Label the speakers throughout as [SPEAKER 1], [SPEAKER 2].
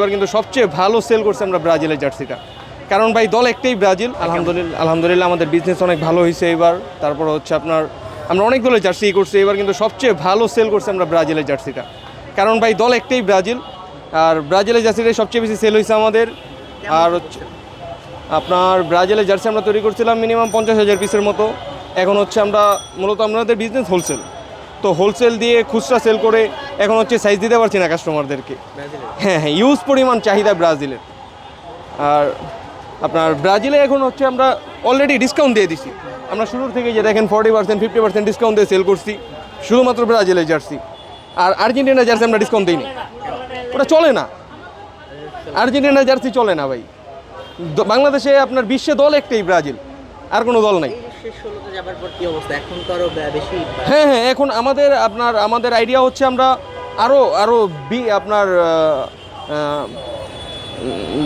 [SPEAKER 1] এবার কিন্তু সবচেয়ে ভালো সেল করছে আমরা ব্রাজিলের জার্সিটা, কারণ ভাই দল একটাই ব্রাজিল। আলহামদুলিল্লাহ আমাদের বিজনেস অনেক ভালো হয়েছে এবার। তারপর হচ্ছে আপনার আমরা অনেক দলের জার্সি করছি, এবার কিন্তু সবচেয়ে ভালো সেল করছে আমরা ব্রাজিলের জার্সিটা, কারণ ভাই দল একটাই ব্রাজিল। আর ব্রাজিলের জার্সিটাই সবচেয়ে বেশি সেল হয়েছে আমাদের। আর হচ্ছে আপনার ব্রাজিলের জার্সি আমরা তৈরি করছিলাম মিনিমাম 50,000 পিসের মতো। এখন হচ্ছে আমরা মূলত আমাদের বিজনেস হোলসেল, তো হোলসেল দিয়ে খুচরা সেল করে এখন হচ্ছে সাইজ দিতে পারছি না কাস্টমারদেরকে। হ্যাঁ, ইউজ পরিমাণ চাহিদা ব্রাজিলের। আর আপনার ব্রাজিলে এখন হচ্ছে আমরা অলরেডি ডিসকাউন্ট দিয়ে দিছি। আমরা শুরুর থেকে যে দেখেন 40% 50% ডিসকাউন্ট দিয়ে সেল করছি শুধুমাত্র ব্রাজিলের জার্সি। আর আর্জেন্টিনার জার্সি আমরা ডিসকাউন্ট দিইনি, ওটা চলে না। আর্জেন্টিনার জার্সি চলে না ভাই। বাংলাদেশে আপনার বিশ্বে দল একটাই ব্রাজিল, আর কোনো দল নাই। হ্যাঁ, এখন আমাদের আইডিয়া হচ্ছে আমরা আরও আপনার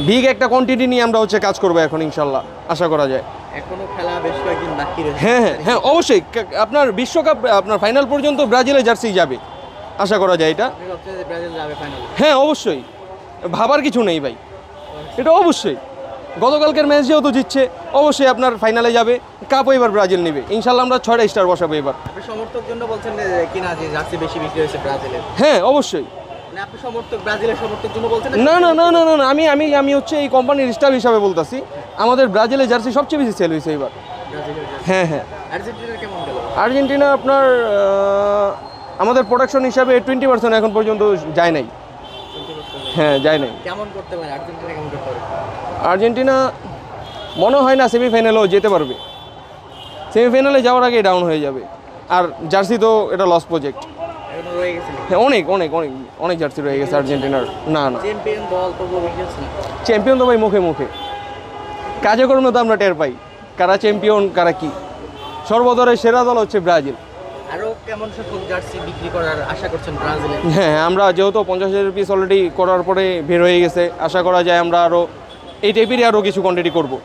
[SPEAKER 1] বিগ একটা কোয়ান্টিটি নিয়ে আমরা হচ্ছে কাজ করবো এখন ইনশাল্লাহ, আশা করা যায়।
[SPEAKER 2] এখনো খেলা বেশ কয়েকদিন বাকি রয়েছে।
[SPEAKER 1] হ্যাঁ, অবশ্যই আপনার বিশ্বকাপ আপনার ফাইনাল পর্যন্ত ব্রাজিলের জার্সি যাবে, আশা করা যায় এটা। হ্যাঁ, অবশ্যই ভাবার কিছু নেই ভাই, এটা অবশ্যই। গতকালকের ম্যাচ যেহেতু জিতছে, অবশ্যই আপনার ফাইনালে যাবে, কাপও এবার ব্রাজিল নেবে ইনশাল্লাহ। আমরা 6টা স্টার বসাবো এবার।
[SPEAKER 2] আপনি সমর্থক জন্য বলছেন কিনা যে জার্সি বেশি বিক্রি হয়েছে ব্রাজিলের?
[SPEAKER 1] হ্যাঁ, অবশ্যই।
[SPEAKER 2] মানে আপনি ব্রাজিলের সমর্থক জন্য বলছেন?
[SPEAKER 1] না, আমি হচ্ছে এই কোম্পানির স্টাফ হিসাবে বলতেছি, আমাদের ব্রাজিলের জার্সি সবচেয়ে বেশি সেল হয়েছে এবার। হ্যাঁ।
[SPEAKER 2] আর্জেন্টিনা কেমন গেল?
[SPEAKER 1] আর্জেন্টিনা আপনার আমাদের প্রোডাকশন হিসাবে 20% এখন পর্যন্ত যায় নাই। হ্যাঁ, যায় নাই।
[SPEAKER 2] কেমন করতে পারে আর্জেন্টিনা? কেমন করতে পারে
[SPEAKER 1] আর্জেন্টিনা? মনে হয় না সেমিফাইনালেও যেতে পারবে। সেমিফাইনালে যাওয়ার আগে ডাউন হয়ে যাবে। আর জার্সি তো এটা লস প্রজেক্ট। হ্যাঁ, অনেক জার্সি রয়ে গেছে আর্জেন্টিনার। না,
[SPEAKER 2] চ্যাম্পিয়ন দল তো না।
[SPEAKER 1] চ্যাম্পিয়ন তো ভাই মুখে কাজে কর্মে তো আমরা টের পাই কারা চ্যাম্পিয়ন কারা কি। সর্বদলের সেরা দল হচ্ছে ব্রাজিল।
[SPEAKER 2] আরও কেমন সংখ্যক জার্সি বিক্রি করার আশা করছেন ব্রাজিলে?
[SPEAKER 1] হ্যাঁ, আমরা যেহেতু 50,000 পিস অলরেডি করার পরে বের হয়ে গেছে, আশা করা যায় আমরা আরও এই টাইপেরই আরও কিছু কোয়ান্টিটি করবো।